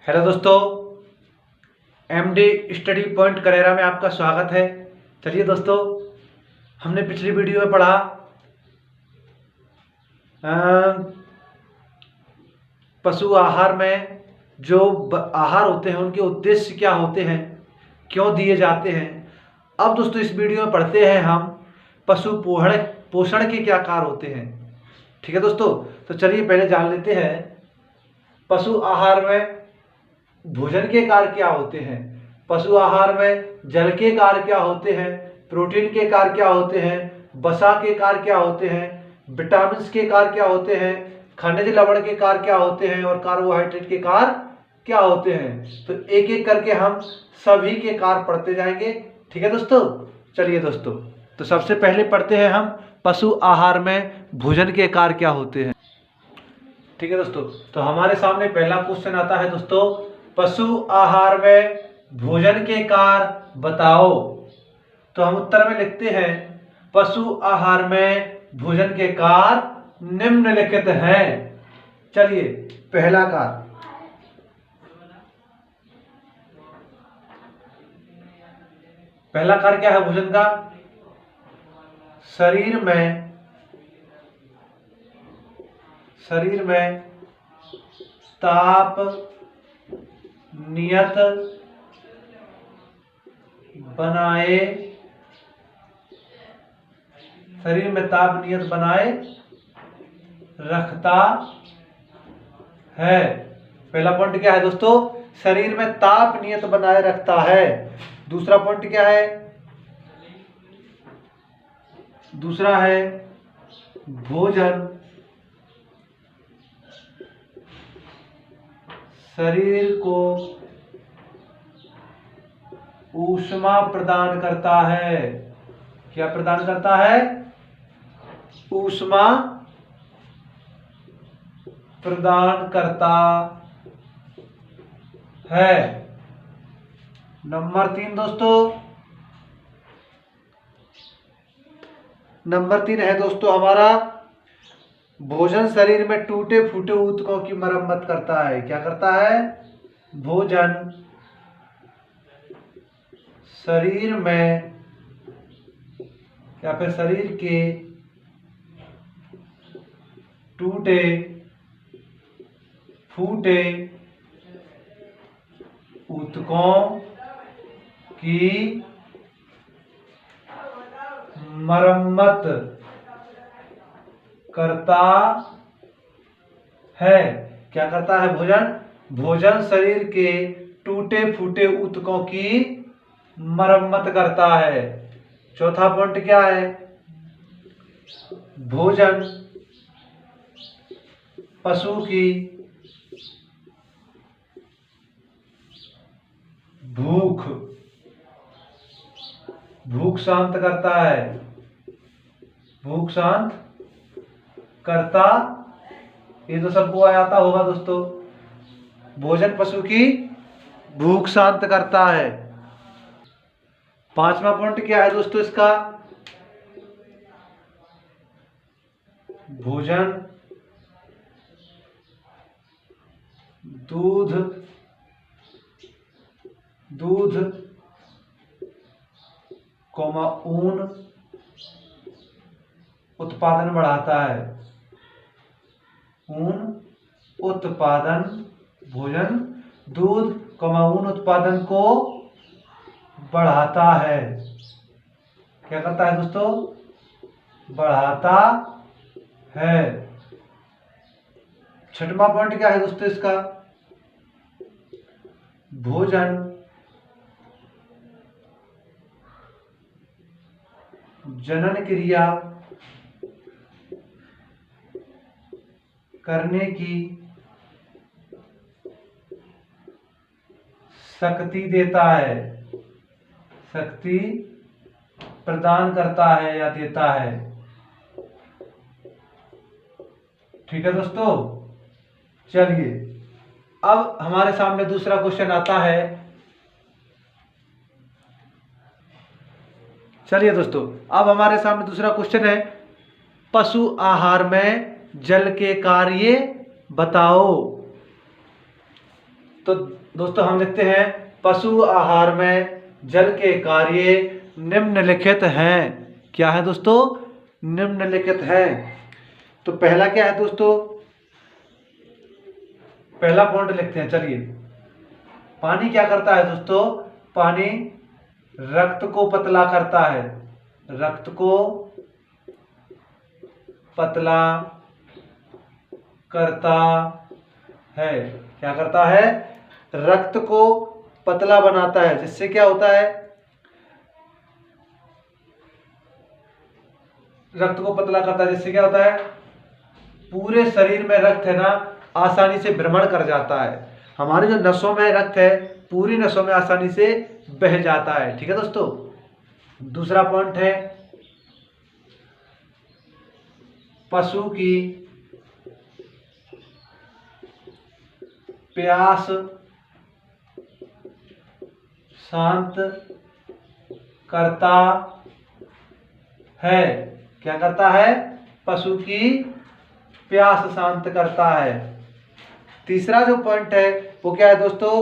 Hello दोस्तों, MD study point Karera में आपका स्वागत है। चलिए दोस्तों, हमने पिछली वीडियो में पढ़ा पशु आहार में जो आहार होते हैं उनके उद्देश्य क्या होते हैं, क्यों दिए जाते हैं। अब दोस्तों इस वीडियो में पढ़ते हैं हम पशु पोषण के क्या कार्य होते हैं। ठीक है दोस्तों, तो चलिए पहले जान लेते हैं पशु आहार में भोजन के कार्य क्या होते हैं। पशु आहार में जल के कार्य क्या होते हैं, प्रोटीन के कार्य क्या होते हैं, वसा के कार्य क्या होते हैं, विटामिन के कार्य क्या होते हैं, खनिज लवण के कार्य क्या होते हैं और कार्बोहाइड्रेट के कार्य क्या होते हैं। तो एक एक करके हम सभी के कार्य पढ़ते जाएंगे। ठीक है दोस्तों, चलिए दोस्तों, तो सबसे पहले पढ़ते हैं हम पशु आहार में भोजन के कार्य क्या होते हैं। ठीक है दोस्तों, तो हमारे सामने पहला क्वेश्चन आता है दोस्तों, पशु आहार में भोजन के कार्य बताओ। तो हम उत्तर में लिखते हैं पशु आहार में भोजन के कार्य निम्नलिखित हैं। चलिए पहला कार्य, पहला कार्य क्या है भोजन का? शरीर में ताप नियत बनाए, शरीर में ताप नियत बनाए रखता है। पहला पॉइंट क्या है दोस्तों? शरीर में ताप नियत बनाए रखता है। दूसरा पॉइंट क्या है? दूसरा है भोजन शरीर को ऊष्मा प्रदान करता है। क्या प्रदान करता है? ऊष्मा प्रदान करता है। नंबर 3 दोस्तों, नंबर 3 है दोस्तों हमारा, भोजन शरीर में टूटे फूटे ऊतकों की मरम्मत करता है। क्या करता है? भोजन शरीर में या फिर शरीर के टूटे फूटे ऊतकों की मरम्मत करता है। क्या करता है भोजन? भोजन शरीर के टूटे फूटे ऊतकों की मरम्मत करता है। चौथा पॉइंट क्या है? भोजन पशु की भूख शांत करता है। भूख शांत करता, ये तो सबको आता होगा दोस्तों। भोजन पशु की भूख शांत करता है। पांचवा पॉइंट क्या है दोस्तों इसका? भोजन दूध ऊन उत्पादन बढ़ाता है। ऊन उत्पादन, भोजन दूध ऊन उत्पादन को बढ़ाता है। क्या करता है दोस्तों? बढ़ाता है। छठवां पॉइंट क्या है दोस्तों इसका? भोजन जनन क्रिया करने की शक्ति देता है, शक्ति प्रदान करता है या देता है। ठीक है दोस्तों, चलिए अब हमारे सामने दूसरा क्वेश्चन आता है। चलिए दोस्तों, अब हमारे सामने दूसरा क्वेश्चन है, पशु आहार में जल के कार्य बताओ। तो दोस्तों हम लिखते हैं पशु आहार में जल के कार्य निम्नलिखित हैं। क्या है दोस्तों? निम्नलिखित हैं। तो पहला क्या है दोस्तों? पहला पॉइंट लिखते हैं। चलिए, पानी क्या करता है दोस्तों? पानी रक्त को पतला करता है। रक्त को पतला करता है। क्या करता है? रक्त को पतला बनाता है, जिससे क्या होता है? रक्त को पतला करता है, जिससे क्या होता है? पूरे शरीर में रक्त है ना, आसानी से भ्रमण कर जाता है। हमारे जो नसों में रक्त है, पूरी नसों में आसानी से बह जाता है। ठीक है दोस्तों। दूसरा पॉइंट है पशु की प्यास शांत करता है। क्या करता है? पशु की प्यास शांत करता है। तीसरा जो पॉइंट है वो क्या है दोस्तों?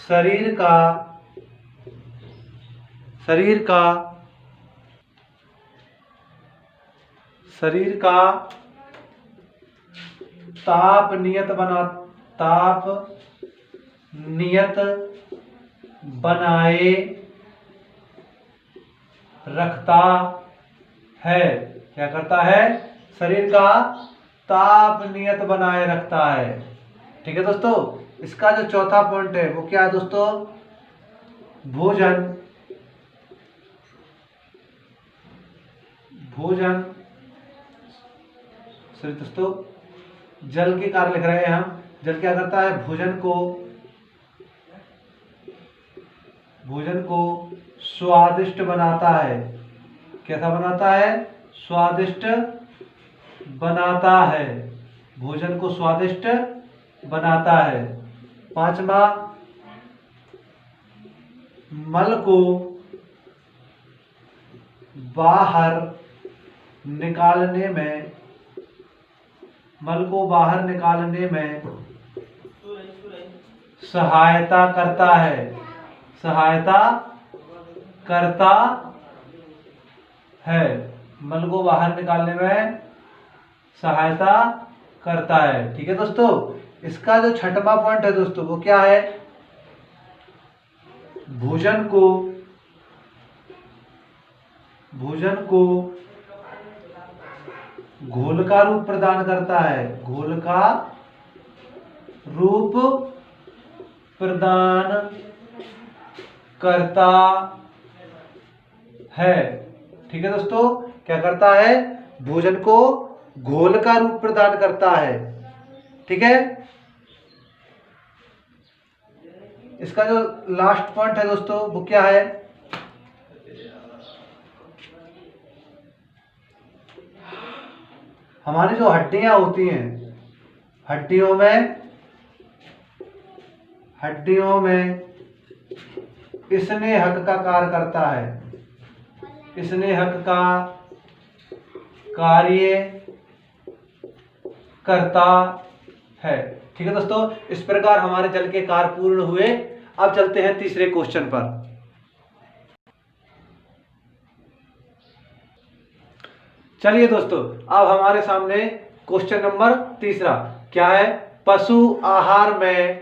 शरीर का ताप नियत बनाए रखता है। क्या करता है? शरीर का ताप नियत बनाए रखता है। ठीक है दोस्तों। इसका जो चौथा पॉइंट है वो क्या है दोस्तों? भोजन सॉरी दोस्तों, जल के कार्य लिख रहे हैं हम। जल क्या करता है? भोजन को स्वादिष्ट बनाता है। कैसा बनाता है? स्वादिष्ट बनाता है। भोजन को स्वादिष्ट बनाता है। पांचवा, मल को बाहर निकालने में सहायता करता है। मल को बाहर निकालने में सहायता करता है। ठीक है दोस्तों। इसका जो छठवां पॉइंट है दोस्तों वो क्या है? भोजन को घोल का रूप प्रदान करता है। घोल का रूप प्रदान करता है। ठीक है दोस्तों। क्या करता है? भोजन को घोल का रूप प्रदान करता है। ठीक है। इसका जो लास्ट पॉइंट है दोस्तों वो क्या है? हमारी जो हड्डियां होती हैं, हड्डियों में स्नेहक का कार्य करता है। स्नेहक का कार्य करता है। ठीक है दोस्तों। इस प्रकार हमारे जल के कार्य पूर्ण हुए। अब चलते हैं तीसरे क्वेश्चन पर। चलिए दोस्तों, अब हमारे सामने क्वेश्चन नंबर तीसरा क्या है? पशु आहार में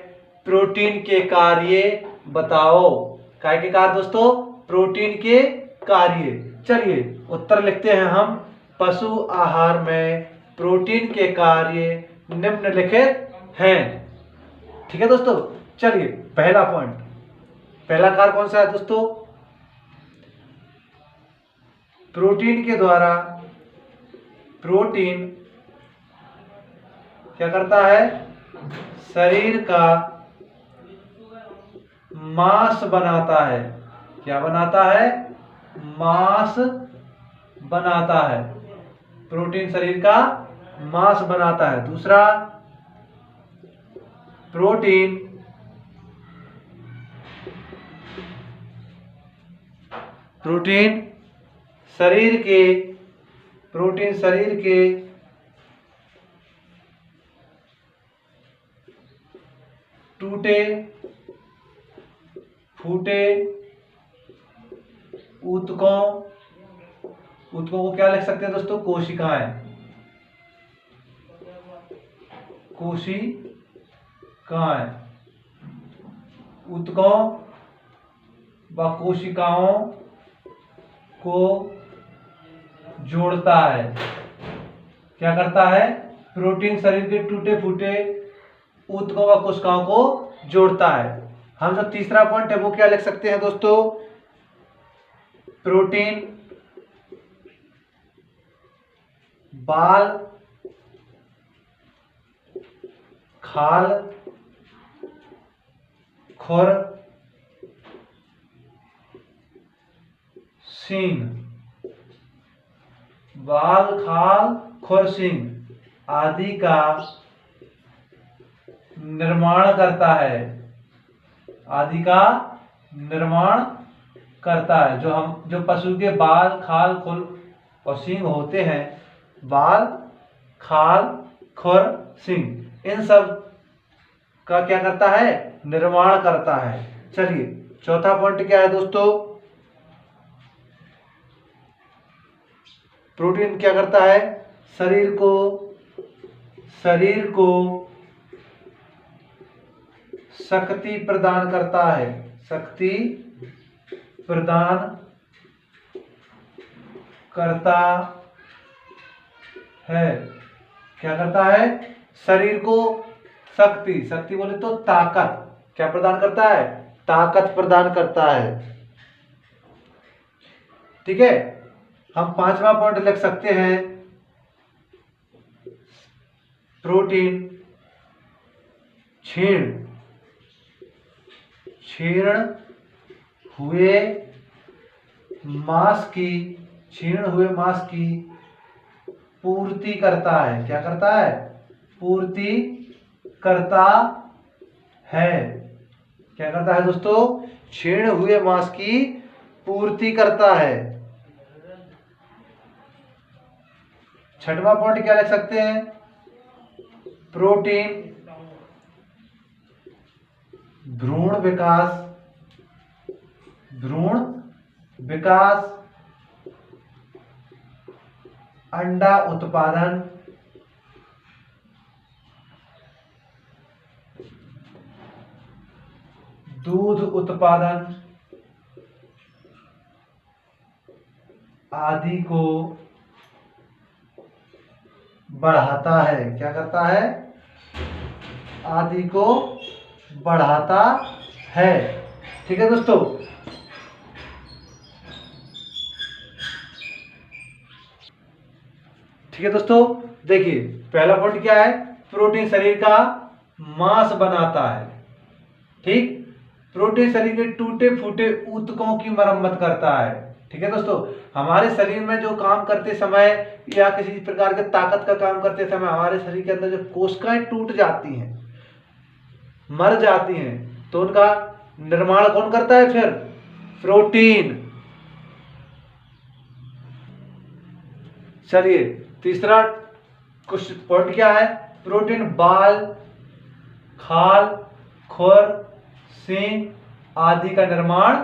प्रोटीन के कार्य बताओ। काय के कार्य दोस्तों? प्रोटीन के कार्य। चलिए उत्तर लिखते हैं हम। पशु आहार में प्रोटीन के कार्य निम्नलिखित हैं। ठीक है दोस्तों। चलिए, पहला पॉइंट, पहला कार्य कौन सा है दोस्तों? प्रोटीन के द्वारा प्रोटीन क्या करता है? शरीर का मांस बनाता है। क्या बनाता है? मांस बनाता है। प्रोटीन शरीर का मांस बनाता है। दूसरा, प्रोटीन शरीर के टूटे फूटे ऊतकों, ऊतकों को क्या लिख सकते हैं दोस्तों? कोशिकाएं, कोशिकाएं, ऊतकों व कोशिकाओं को जोड़ता है। क्या करता है? प्रोटीन शरीर के टूटे फूटे ऊतकों व कोशिकाओं को जोड़ता है। हम जो तीसरा पॉइंट है वो क्या लिख सकते हैं दोस्तों? प्रोटीन बाल खाल खुर सींग, बाल खाल खुर सींग आदि का निर्माण करता है, आदि का निर्माण करता है। जो पशु के बाल खाल खुर और सींग होते हैं, बाल खाल खुर सींग, इन सब का क्या करता है? निर्माण करता है। चलिए चौथा पॉइंट क्या है दोस्तों? प्रोटीन क्या करता है? शरीर को शक्ति प्रदान करता है, शक्ति प्रदान करता है। क्या करता है? शरीर को शक्ति बोले तो ताकत, क्या प्रदान करता है? ताकत प्रदान करता है। ठीक है, हम पांचवा पॉइंट लिख सकते हैं, प्रोटीन क्षीण हुए मांस की पूर्ति करता है। क्या करता है? पूर्ति करता है। क्या करता है दोस्तों? क्षीण हुए मांस की पूर्ति करता है। छठवां पॉइंट क्या लिख सकते हैं? प्रोटीन भ्रूण विकास अंडा उत्पादन दूध उत्पादन आदि को बढ़ाता है। क्या करता है? आदि को बढ़ाता है। ठीक है दोस्तों, देखिए पहला पॉइंट क्या है? प्रोटीन शरीर का मांस बनाता है। ठीक, प्रोटीन शरीर के टूटे फूटे ऊतकों की मरम्मत करता है। ठीक है दोस्तों, हमारे शरीर में जो काम करते समय या किसी प्रकार के ताकत का काम करते समय हमारे शरीर के अंदर जो कोशिकाएं टूट जाती हैं, मर जाती हैं, तो उनका निर्माण कौन करता है? फिर प्रोटीन। चलिए तीसरा कुछ पॉइंट क्या है? प्रोटीन बाल खाल खुर सींग आदि का निर्माण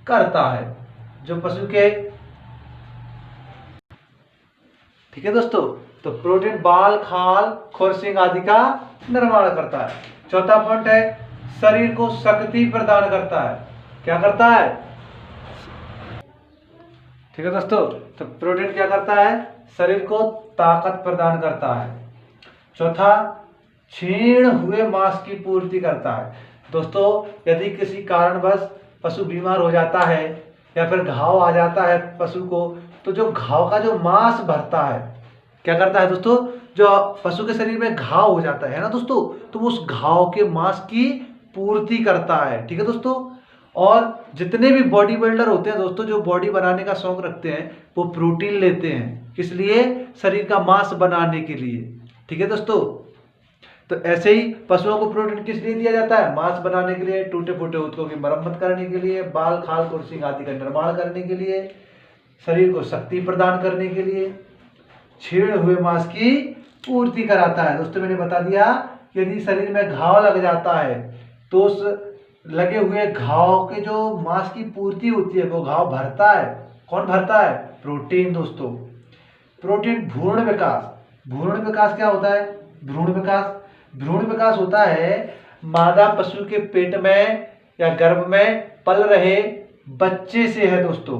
करता है, जो पशु के। ठीक है दोस्तों, तो प्रोटीन बाल खाल खुर सींग आदि का निर्माण करता है। चौथा पॉइंट है, शरीर को शक्ति प्रदान करता है। क्या करता है? ठीक है दोस्तों, तो प्रोटीन क्या करता है? शरीर को ताकत प्रदान करता है। चौथा, क्षीण हुए मांस की पूर्ति करता है। दोस्तों, यदि किसी कारणवश पशु बीमार हो जाता है या फिर घाव आ जाता है पशु को, तो जो घाव का जो मांस भरता है, क्या करता है दोस्तों? जो पशु के शरीर में घाव हो जाता है ना दोस्तों, तो वो उस घाव के मांस की पूर्ति करता है। ठीक है दोस्तों, और जितने भी बॉडी बिल्डर होते हैं दोस्तों, जो बॉडी बनाने का शौक रखते हैं, वो प्रोटीन लेते हैं। किस लिए? शरीर का मांस बनाने के लिए। ठीक है दोस्तों, तो ऐसे ही पशुओं को प्रोटीन किस लिए दिया जाता है? मांस बनाने के लिए, टूटे फूटे ऊतकों की मरम्मत करने के लिए, बाल खाल खुर सींग आदि का निर्माण करने के लिए, शरीर को शक्ति प्रदान करने के लिए, क्षीण हुए मांस की पूर्ति कराता है। दोस्तों मैंने बता दिया, यदि शरीर में घाव लग जाता है तो उस लगे हुए घाव के जो मांस की पूर्ति होती है वो घाव भरता है। कौन भरता है? प्रोटीन दोस्तों। प्रोटीन भ्रूण विकास। भ्रूण विकास क्या होता है? भ्रूण विकास होता है मादा पशु के पेट में या गर्भ में पल रहे बच्चे से है दोस्तों।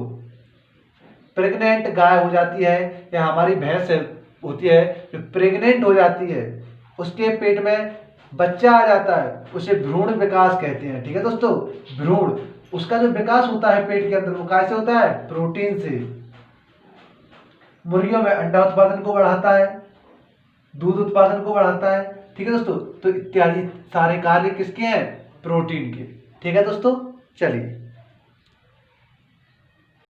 प्रेग्नेंट गाय हो जाती है या हमारी भैंस होती है जो प्रेग्नेंट हो जाती है, उसके पेट में बच्चा आ जाता है, उसे भ्रूण विकास कहते हैं। ठीक है दोस्तों, भ्रूण, उसका जो विकास होता है पेट के अंदर वो कैसे होता है? प्रोटीन से। मुर्गियों में अंडा उत्पादन को बढ़ाता है, दूध उत्पादन को बढ़ाता है। ठीक है दोस्तों, तो इत्यादि सारे कार्य किसके हैं? प्रोटीन के। ठीक है दोस्तों, चलिए